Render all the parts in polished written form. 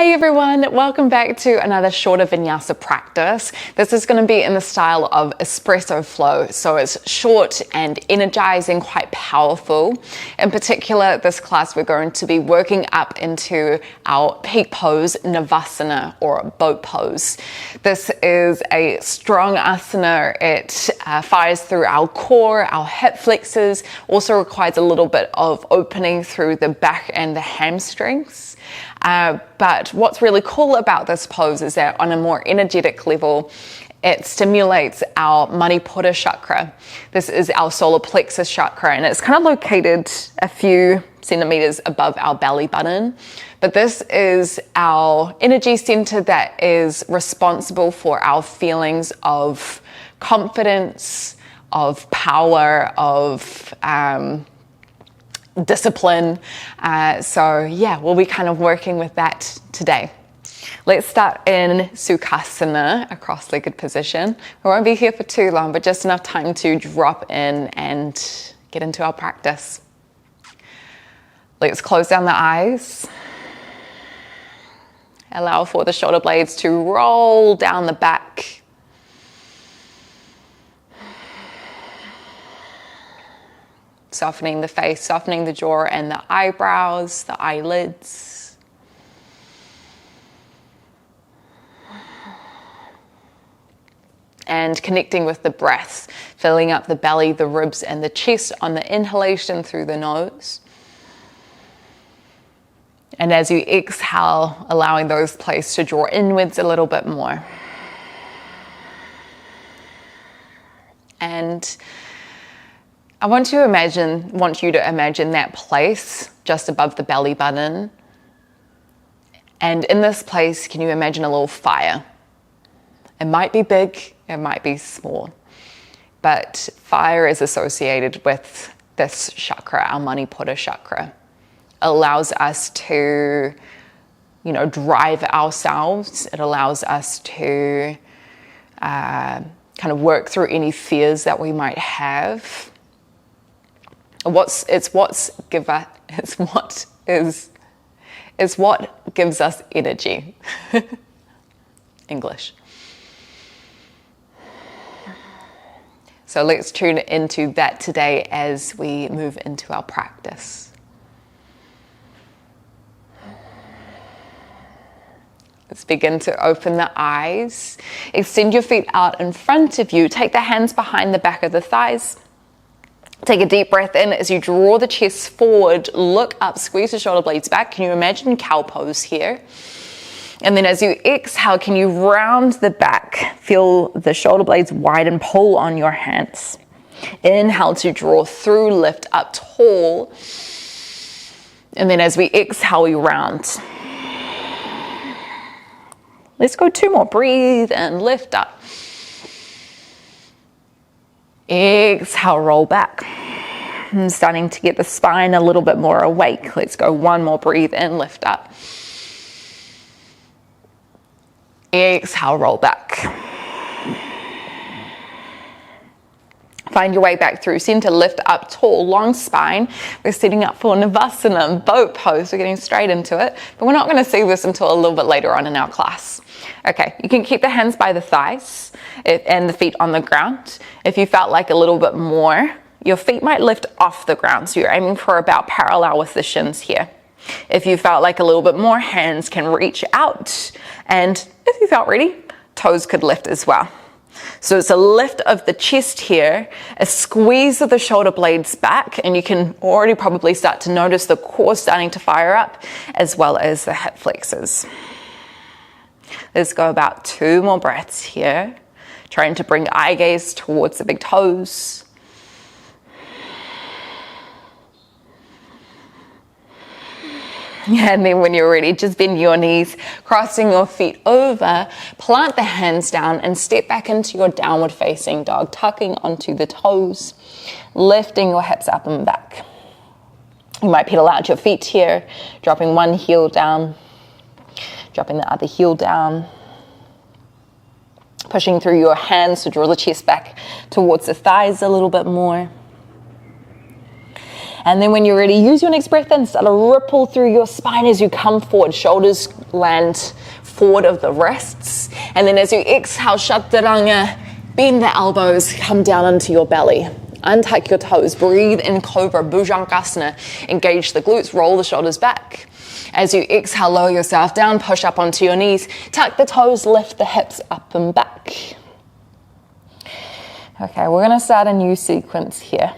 Hey everyone, welcome back to another shorter vinyasa practice. This is going to be in the style of Espresso Flow, so it's short and energizing, quite powerful. In particular, this class we're going to be working up into our peak pose, Navasana, or boat pose. This is a strong asana. It fires through our core, our hip flexors, also requires a little bit of opening through the back and the hamstrings. But what's really cool about this pose is that on a more energetic level, it stimulates our Manipura Chakra. This is our solar plexus chakra, and it's kind of located a few centimeters above our belly button. But this is our energy center that is responsible for our feelings of confidence, of power, of discipline. So yeah, we'll be kind of working with that today. Let's start in Sukhasana, a cross-legged position. We won't be here for too long, but just enough time to drop in and get into our practice. Let's close down the eyes. Allow for the shoulder blades to roll down the back. Softening the face, softening the jaw and the eyebrows, the eyelids. And connecting with the breath, filling up the belly, the ribs and the chest on the inhalation through the nose. And as you exhale, allowing those places to draw inwards a little bit more. And I want you to imagine that place just above the belly button. And in this place, can you imagine a little fire? It might be big, it might be small, but fire is associated with this chakra, our Manipura Chakra. It allows us to, drive ourselves. It allows us to kind of work through any fears that we might have. It's what gives us energy. English. So let's tune into that today as we move into our practice. Let's begin to open the eyes. Extend your feet out in front of you. Take the hands behind the back of the thighs. Take a deep breath in as you draw the chest forward, look up, squeeze the shoulder blades back. Can you imagine cow pose here? And then as you exhale, can you round the back? Feel the shoulder blades widen, pull on your hands. Inhale to draw through, lift up tall. And then as we exhale, we round. Let's go 2 more. Breathe and lift up. Exhale, roll back. I'm starting to get the spine a little bit more awake. Let's go 1 more. Breathe in, lift up. Exhale, roll back. Find your way back through center, lift up tall, long spine. We're setting up for Navasana, boat pose. We're getting straight into it, but we're not going to see this until a little bit later on in our class. Okay, you can keep the hands by the thighs and the feet on the ground. If you felt like a little bit more, your feet might lift off the ground, so you're aiming for about parallel with the shins here. If you felt like a little bit more, hands can reach out, and if you felt ready, toes could lift as well. So it's a lift of the chest here, a squeeze of the shoulder blades back, and you can already probably start to notice the core starting to fire up, as well as the hip flexors. Let's go about 2 more breaths here, trying to bring eye gaze towards the big toes. And then when you're ready, just bend your knees, crossing your feet over, plant the hands down and step back into your downward facing dog, tucking onto the toes, lifting your hips up and back. You might pedal out your feet here, dropping one heel down, dropping the other heel down, pushing through your hands to draw the chest back towards the thighs a little bit more. And then when you're ready, use your next breath in. Start to ripple through your spine as you come forward. Shoulders land forward of the wrists. And then as you exhale, chaturanga, bend the elbows, come down into your belly. Untuck your toes, breathe in Cobra, Bhujangasana. Engage the glutes, roll the shoulders back. As you exhale, lower yourself down, push up onto your knees. Tuck the toes, lift the hips up and back. Okay, we're gonna start a new sequence here.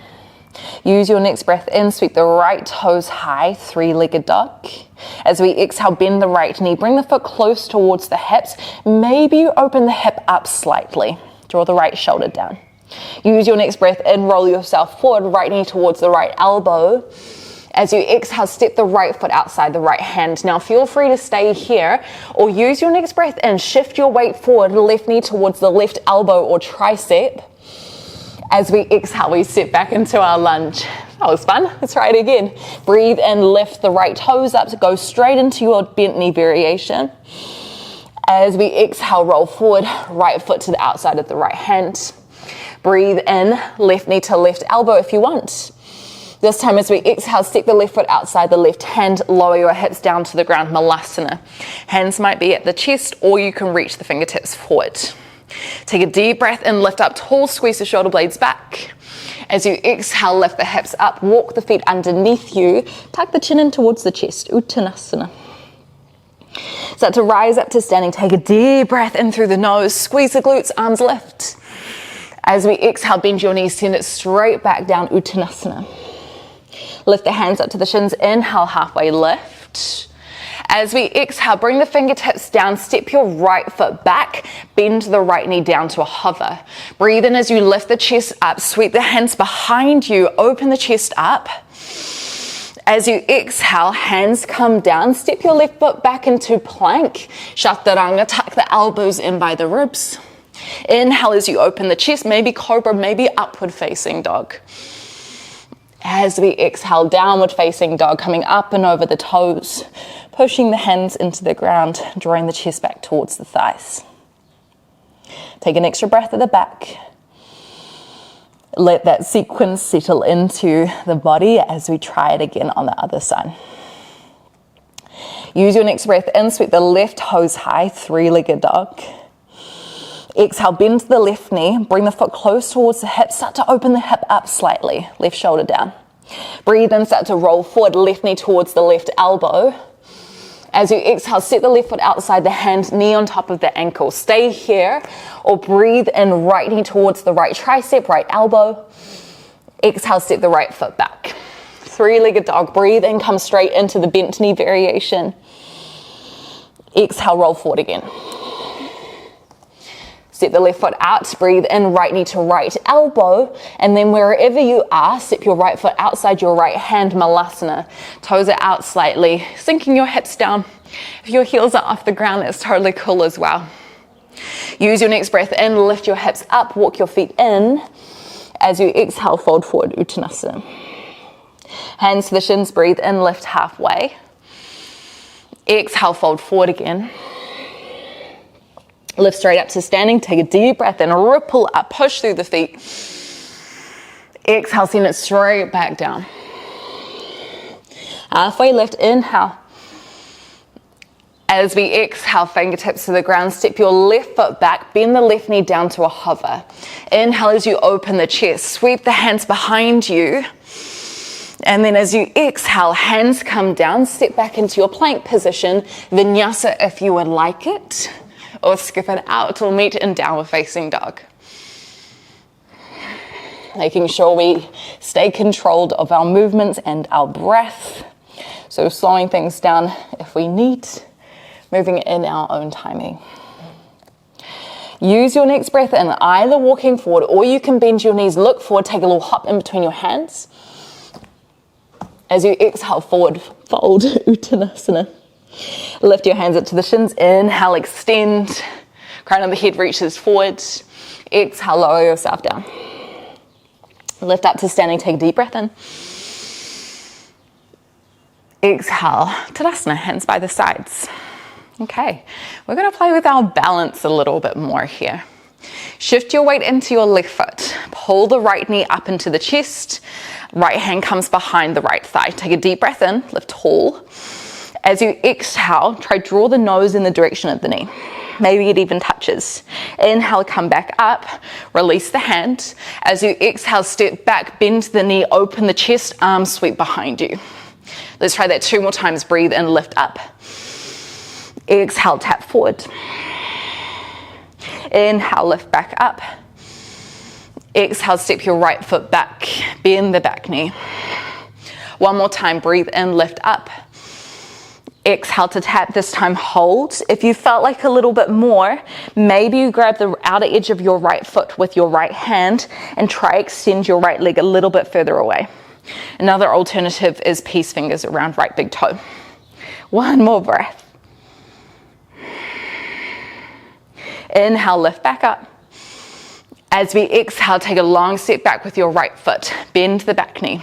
Use your next breath in, sweep the right toes high, three-legged dog. As we exhale, bend the right knee, bring the foot close towards the hips. Maybe you open the hip up slightly. Draw the right shoulder down. Use your next breath in, roll yourself forward, right knee towards the right elbow. As you exhale, step the right foot outside the right hand. Now feel free to stay here or use your next breath in, shift your weight forward, left knee towards the left elbow or tricep. As we exhale, we step back into our lunge. That was fun. Let's try it again. Breathe in, lift the right toes up to go straight into your bent knee variation. As we exhale, roll forward, right foot to the outside of the right hand. Breathe in, left knee to left elbow if you want. This time as we exhale, step the left foot outside the left hand, lower your hips down to the ground, Malasana. Hands might be at the chest or you can reach the fingertips forward. Take a deep breath in, lift up tall, squeeze the shoulder blades back. As you exhale, lift the hips up, walk the feet underneath you, tuck the chin in towards the chest, Uttanasana. Start to rise up to standing, take a deep breath in through the nose, squeeze the glutes, arms lift. As we exhale, bend your knees, send it straight back down, Uttanasana. Lift the hands up to the shins, inhale, halfway lift. As we exhale, bring the fingertips down, step your right foot back, bend the right knee down to a hover. Breathe in as you lift the chest up, sweep the hands behind you, open the chest up. As you exhale, hands come down, step your left foot back into plank. Chaturanga, tuck the elbows in by the ribs. Inhale as you open the chest, maybe cobra, maybe upward facing dog. As we exhale, downward facing dog, coming up and over the toes, pushing the hands into the ground, drawing the chest back towards the thighs. Take an extra breath at the back. Let that sequence settle into the body as we try it again on the other side. Use your next breath in, sweep the left toes high, three-legged dog. Exhale, bend the left knee, bring the foot close towards the hip, start to open the hip up slightly, left shoulder down. Breathe in, start to roll forward, left knee towards the left elbow. As you exhale, set the left foot outside the hand, knee on top of the ankle. Stay here or breathe in, right knee towards the right tricep, right elbow. Exhale, step the right foot back. Three-legged dog, breathe in, come straight into the bent knee variation. Exhale, roll forward again. Step the left foot out, breathe in, right knee to right elbow, and then wherever you are, step your right foot outside your right hand, Malasana. Toes are out slightly, sinking your hips down. If your heels are off the ground, that's totally cool as well. Use your next breath in, lift your hips up, walk your feet in. As you exhale, fold forward, Uttanasana. Hands to the shins, breathe in, lift halfway. Exhale, fold forward again. Lift straight up to standing, take a deep breath in, ripple up, push through the feet. Exhale, send it straight back down. Halfway lift, inhale. As we exhale, fingertips to the ground, step your left foot back, bend the left knee down to a hover. Inhale as you open the chest, sweep the hands behind you. And then as you exhale, hands come down, step back into your plank position, vinyasa if you would like it. Or skip it out till meet in downward facing dog. Making sure we stay controlled of our movements and our breath. So slowing things down if we need, moving in our own timing. Use your next breath in, either walking forward or you can bend your knees, look forward, take a little hop in between your hands. As you exhale forward, fold, Uttanasana. Lift your hands up to the shins, inhale, extend, crown of the head reaches forward, exhale, lower yourself down. Lift up to standing, take a deep breath in. Exhale, Tadasana, hands by the sides. Okay, we're going to play with our balance a little bit more here. Shift your weight into your left foot. Pull the right knee up into the chest. Right hand comes behind the right thigh. Take a deep breath in, lift tall. As you exhale, try draw the nose in the direction of the knee. Maybe it even touches. Inhale, come back up, release the hand. As you exhale, step back, bend the knee, open the chest, arms sweep behind you. Let's try that 2 more times. Breathe in, lift up. Exhale, tap forward. Inhale, lift back up. Exhale, step your right foot back, bend the back knee. One more time, breathe in, lift up. Exhale to tap, this time hold. If you felt like a little bit more, maybe you grab the outer edge of your right foot with your right hand and try extend your right leg a little bit further away. Another alternative is peace fingers around right big toe. One more breath. Inhale, lift back up. As we exhale, take a long step back with your right foot. Bend the back knee.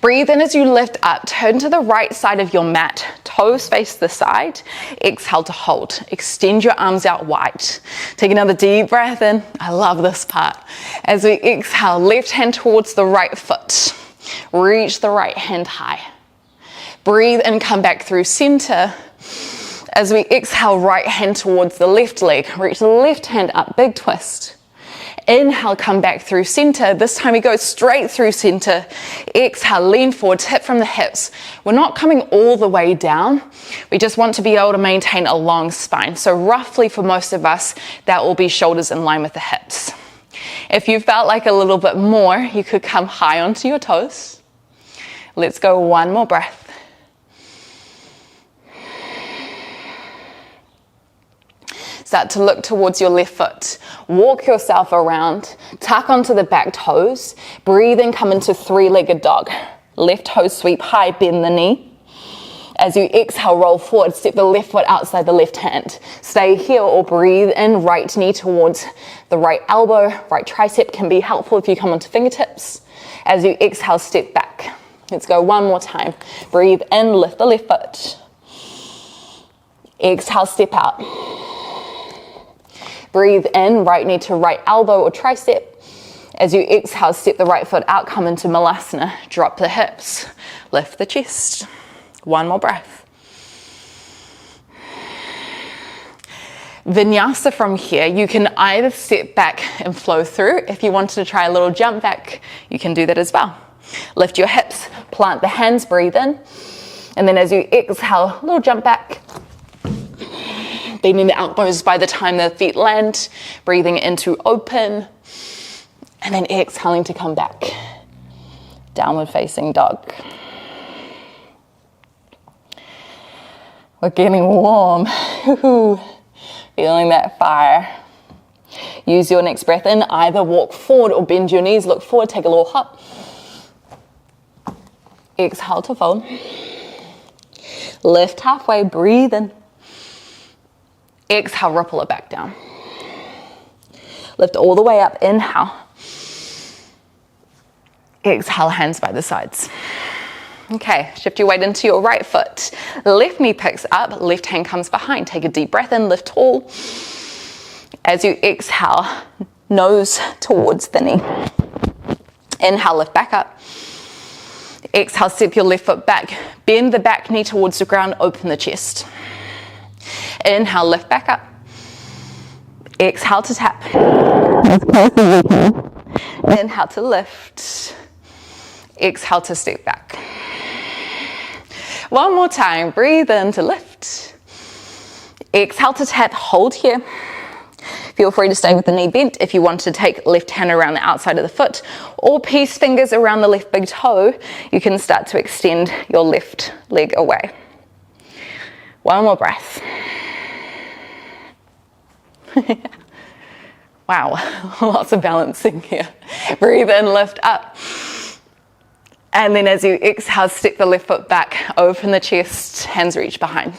Breathe in as you lift up, turn to the right side of your mat, toes face the side, exhale to hold. Extend your arms out wide. Take another deep breath in. I love this part. As we exhale, left hand towards the right foot. Reach the right hand high. Breathe and come back through center. As we exhale, right hand towards the left leg. Reach the left hand up, big twist. Inhale, come back through center. This time we go straight through center. Exhale, lean forward, tip from the hips. We're not coming all the way down. We just want to be able to maintain a long spine. So roughly for most of us, that will be shoulders in line with the hips. If you felt like a little bit more, you could come high onto your toes. Let's go one more breath. Start to look towards your left foot. Walk yourself around, tuck onto the back toes. Breathe in, come into three-legged dog. Left toes sweep high, bend the knee. As you exhale, roll forward, step the left foot outside the left hand. Stay here or breathe in, right knee towards the right elbow. Right tricep can be helpful if you come onto fingertips. As you exhale, step back. Let's go one more time. Breathe in, lift the left foot. Exhale, step out. Breathe in, right knee to right elbow or tricep. As you exhale, step the right foot out, come into Malasana. Drop the hips, lift the chest. One more breath. Vinyasa from here, you can either step back and flow through. If you wanted to try a little jump back, you can do that as well. Lift your hips, plant the hands, breathe in. And then as you exhale, a little jump back. Bending the elbows by the time the feet land, breathing into open, and then exhaling to come back. Downward facing dog. We're getting warm. Feeling that fire. Use your next breath in, either walk forward or bend your knees, look forward, take a little hop. Exhale to fold. Lift halfway, breathe in. Exhale, ripple it back down. Lift all the way up, inhale. Exhale, hands by the sides. Okay, shift your weight into your right foot. Left knee picks up, left hand comes behind. Take a deep breath in, lift tall. As you exhale, nose towards the knee. Inhale, lift back up. Exhale, step your left foot back. Bend the back knee towards the ground, open the chest. Inhale, lift back up. Exhale to tap. Inhale to lift. Exhale to step back. One more time, breathe in to lift. Exhale to tap, hold here. Feel free to stay with the knee bent if you want to take left hand around the outside of the foot or peace fingers around the left big toe. You can start to extend your left leg away. One more breath. Wow, lots of balancing here. Breathe in, lift up. And then as you exhale, step the left foot back, open the chest, hands reach behind.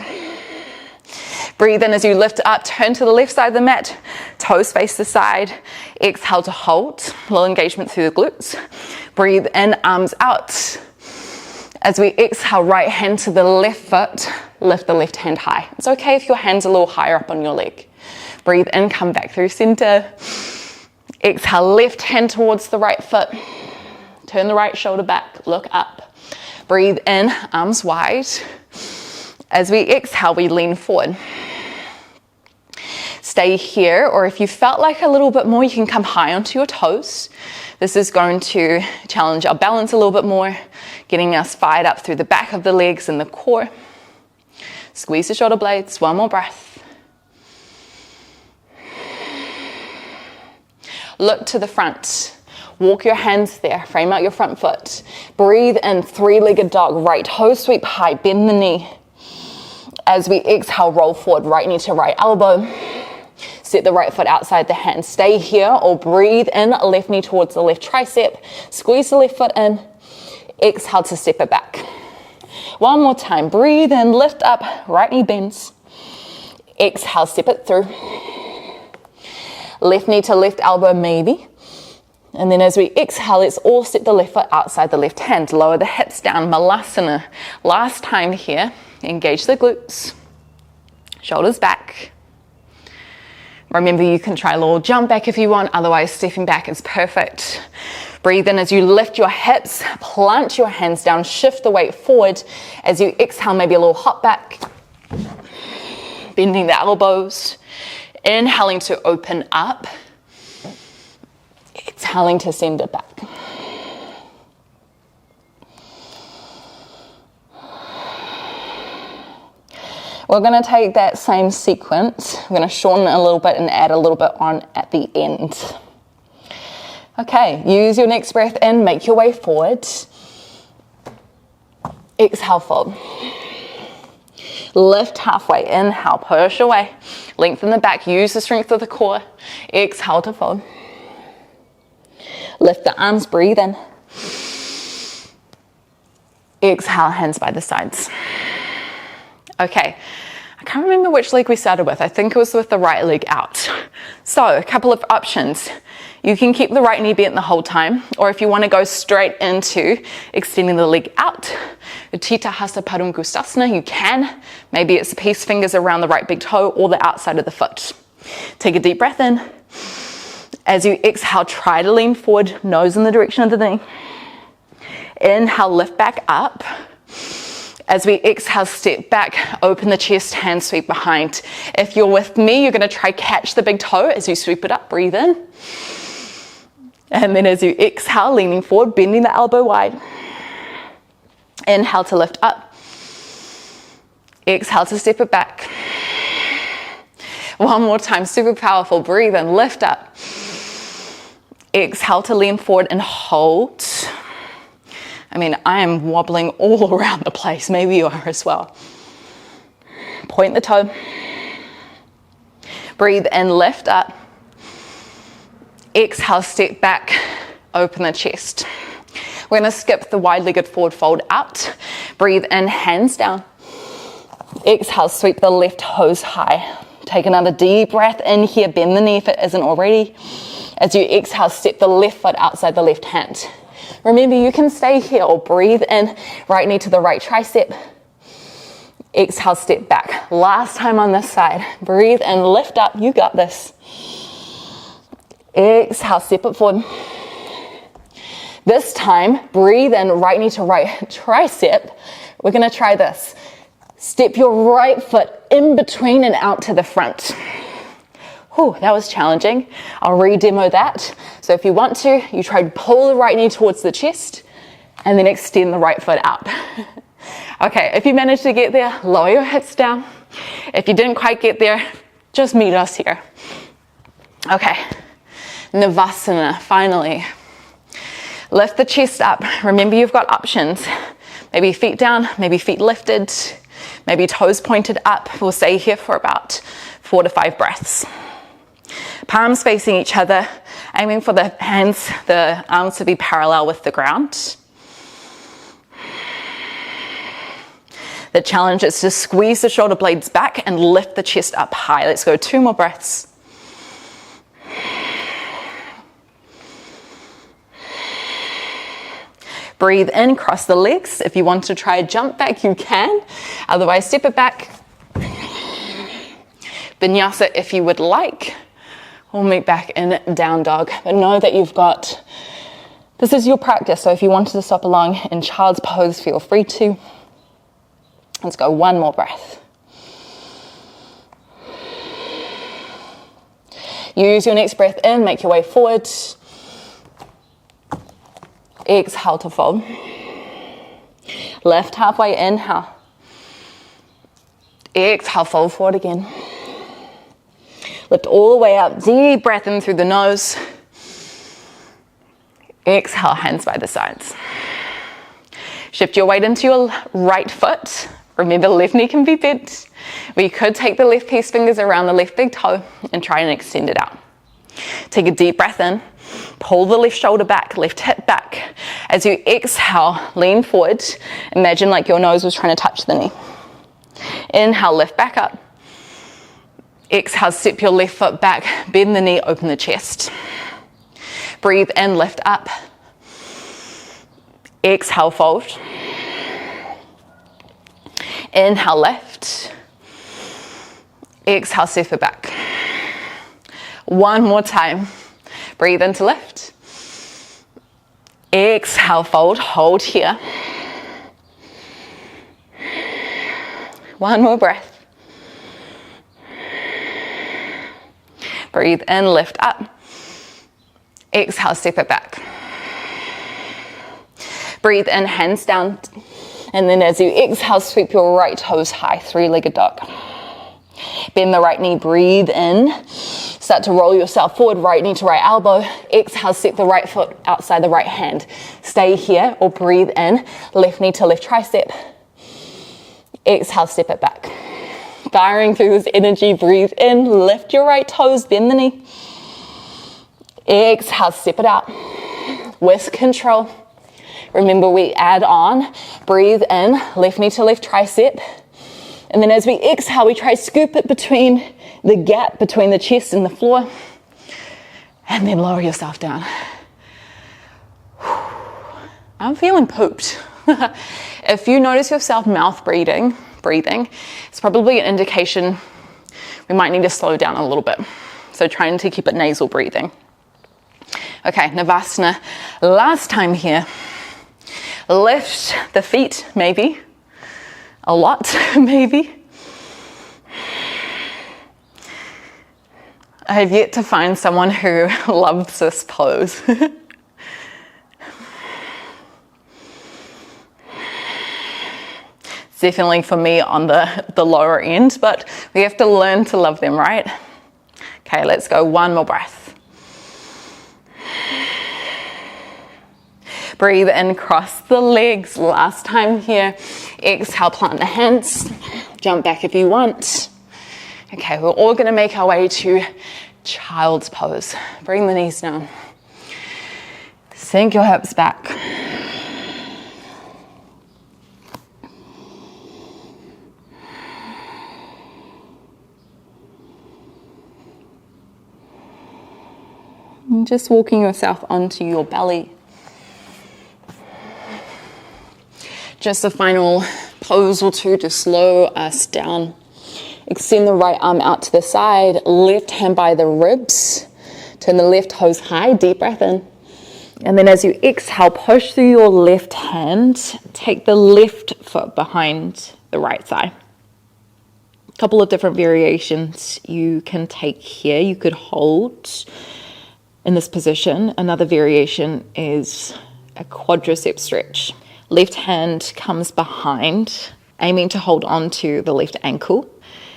Breathe in as you lift up, turn to the left side of the mat, toes face the side. Exhale to hold, a little engagement through the glutes. Breathe in, arms out. As we exhale, right hand to the left foot, lift the left hand high. It's okay if your hand's a little higher up on your leg. Breathe in, come back through center. Exhale, left hand towards the right foot. Turn the right shoulder back, look up. Breathe in, arms wide. As we exhale, we lean forward. Stay here, or if you felt like a little bit more, you can come high onto your toes. This is going to challenge our balance a little bit more, getting us fired up through the back of the legs and the core. Squeeze the shoulder blades, one more breath. Look to the front. Walk your hands there, frame out your front foot. Breathe in, three-legged dog, right toe sweep high, bend the knee. As we exhale, roll forward, right knee to right elbow. Set the right foot outside the hand. Stay here or breathe in, left knee towards the left tricep. Squeeze the left foot in. Exhale to step it back. One more time, breathe in, lift up, right knee bends. Exhale, step it through. Left knee to left elbow maybe. And then as we exhale, let's all step the left foot outside the left hand. Lower the hips down, Malasana. Last time here, engage the glutes. Shoulders back. Remember, you can try a little jump back if you want, otherwise stepping back is perfect. Breathe in as you lift your hips, plant your hands down, shift the weight forward. As you exhale, maybe a little hop back. Bending the elbows. Inhaling to open up. Exhaling to send it back. We're going to take that same sequence. We're going to shorten it a little bit and add a little bit on at the end. Okay, use your next breath in, make your way forward. Exhale, fold. Lift halfway, inhale, push away. Lengthen the back, use the strength of the core. Exhale to fold. Lift the arms, breathe in. Exhale, hands by the sides. Okay, I can't remember which leg we started with. I think it was with the right leg out. So, a couple of options. You can keep the right knee bent the whole time, or if you want to go straight into extending the leg out, Utthita Hasta Padangusthasana, you can. Maybe it's the peace fingers around the right big toe or the outside of the foot. Take a deep breath in. As you exhale, try to lean forward, nose in the direction of the knee. Inhale, lift back up. As we exhale, step back, open the chest, hand sweep behind. If you're with me, you're going to try catch the big toe as you sweep it up, breathe in. And then as you exhale, leaning forward, bending the elbow wide. Inhale to lift up. Exhale to step it back. One more time, super powerful. Breathe in, lift up. Exhale to lean forward and hold. I mean, I am wobbling all around the place. Maybe you are as well. Point the toe. Breathe in, lift up. Exhale, step back, open the chest. We're going to skip the wide-legged forward fold out. Breathe in, hands down. Exhale, sweep the left toes high. Take another deep breath in here, bend the knee if it isn't already. As you exhale, step the left foot outside the left hand. Remember, you can stay here or breathe in, right knee to the right tricep. Exhale, step back. Last time on this side. Breathe in, lift up, you got this. Exhale, step it forward. This time, breathe in, right knee to right tricep. We're going to try this. Step your right foot in between and out to the front. Whew, that was challenging. I'll re-demo that. So if you want to, you try to pull the right knee towards the chest and then extend the right foot out. Okay, if you managed to get there, lower your hips down. If you didn't quite get there, just meet us here. Okay, Navasana, finally. Lift the chest up. Remember, you've got options. Maybe feet down, maybe feet lifted, maybe toes pointed up. We'll stay here for about 4 to 5 breaths. Palms facing each other, aiming for the hands, the arms to be parallel with the ground. The challenge is to squeeze the shoulder blades back and lift the chest up high. Let's go 2 more breaths. Breathe in, cross the legs. If you want to try a jump back, you can. Otherwise, step it back. Vinyasa if you would like. We'll meet back in down dog. But know that you've got, this is your practice. So if you wanted to stop along in child's pose, feel free to. Let's go one more breath. Use your next breath in, make your way forward. Exhale to fold. Lift halfway, inhale. Exhale, fold forward again. Lift all the way up, deep breath in through the nose. Exhale, hands by the sides. Shift your weight into your right foot. Remember, left knee can be bent. We could take the left piece fingers around the left big toe and try and extend it out. Take a deep breath in. Pull the left shoulder back, left hip back. As you exhale, lean forward. Imagine like your nose was trying to touch the knee. Inhale, lift back up. Exhale, step your left foot back, bend the knee, open the chest. Breathe in, lift up. Exhale, fold. Inhale, lift. Exhale, step it back. One more time. Breathe in to lift. Exhale, fold, hold here. One more breath. Breathe in, lift up. Exhale, step it back. Breathe in, hands down. And then as you exhale, sweep your right toes high, three-legged dog. Bend the right knee, breathe in. Start to roll yourself forward, right knee to right elbow. Exhale, step the right foot outside the right hand. Stay here or breathe in, left knee to left tricep. Exhale, step it back. Firing through this energy, breathe in, lift your right toes, bend the knee. Exhale, step it out. With control. Remember, we add on, breathe in, left knee to left tricep. And then as we exhale, we try scoop it between the gap between the chest and the floor. And then lower yourself down. I'm feeling pooped. If you notice yourself mouth breathing, it's probably an indication we might need to slow down a little bit. So trying to keep it nasal breathing. Okay, Navasana. Last time here. Lift the feet, maybe. A lot, maybe. I have yet to find someone who loves this pose. It's definitely for me on the lower end, but we have to learn to love them, right? Okay, let's go one more breath. Breathe in, cross the legs. Last time here. Exhale, plant the hands. Jump back if you want. Okay, we're all gonna make our way to child's pose. Bring the knees down. Sink your hips back. And just walking yourself onto your belly. Just a final pose or two to slow us down. Extend the right arm out to the side, left hand by the ribs. Turn the left toes high, deep breath in. And then as you exhale, push through your left hand, take the left foot behind the right thigh. A couple of different variations you can take here. You could hold in this position. Another variation is a quadricep stretch. Left hand comes behind, aiming to hold on to the left ankle,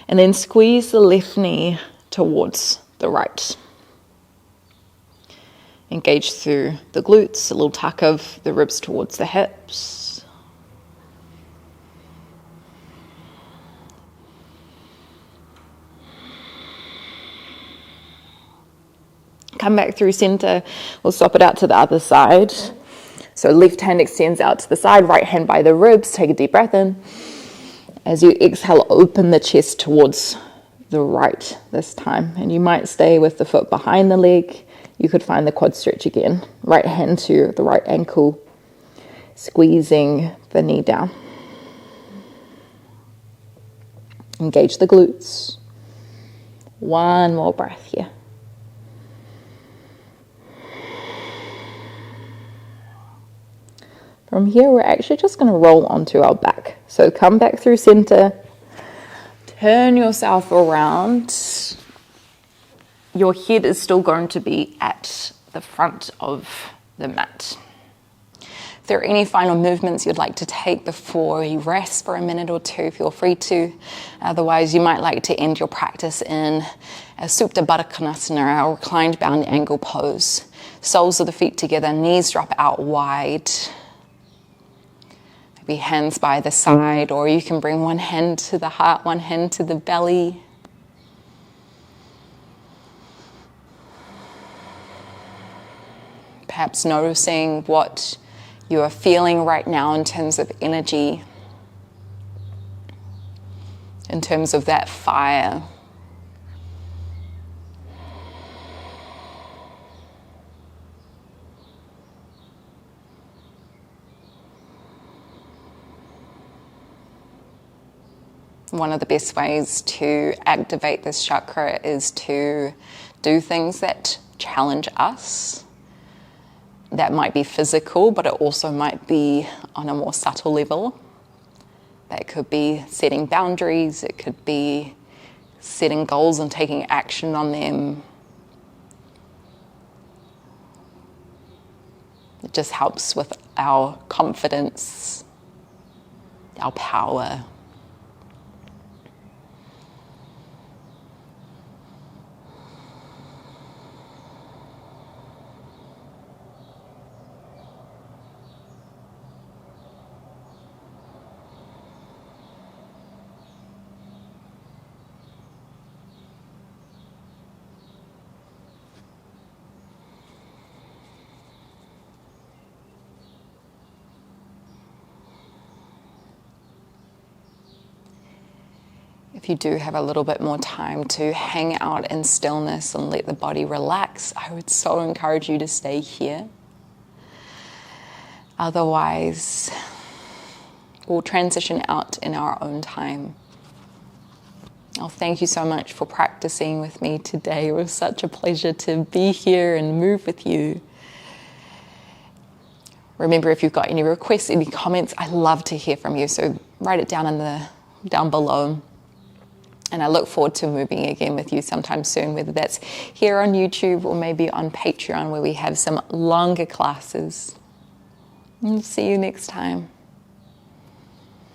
and then squeeze the left knee towards the right. Engage through the glutes, a little tuck of the ribs towards the hips. Come back through center. We'll swap it out to the other side. So left hand extends out to the side, right hand by the ribs. Take a deep breath in. As you exhale, open the chest towards the right this time. And you might stay with the foot behind the leg. You could find the quad stretch again. Right hand to the right ankle, squeezing the knee down. Engage the glutes. One more breath here. From here, we're actually just going to roll onto our back. So come back through center, turn yourself around. Your head is still going to be at the front of the mat. If there are any final movements you'd like to take before you rest for a minute or two, feel free to. Otherwise, you might like to end your practice in a Supta Baddha Konasana, or reclined bound angle pose. Soles of the feet together, knees drop out wide. Maybe hands by the side, or you can bring one hand to the heart, one hand to the belly. Perhaps noticing what you are feeling right now in terms of energy, in terms of that fire. One of the best ways to activate this chakra is to do things that challenge us. That might be physical, but it also might be on a more subtle level. That could be setting boundaries, it could be setting goals and taking action on them. It just helps with our confidence, our power. If you do have a little bit more time to hang out in stillness and let the body relax, I would so encourage you to stay here. Otherwise, we'll transition out in our own time. Oh, thank you so much for practicing with me today. It was such a pleasure to be here and move with you. Remember, if you've got any requests, any comments, I love to hear from you. So write it down below. And I look forward to moving again with you sometime soon, whether that's here on YouTube or maybe on Patreon, where we have some longer classes. And see you next time.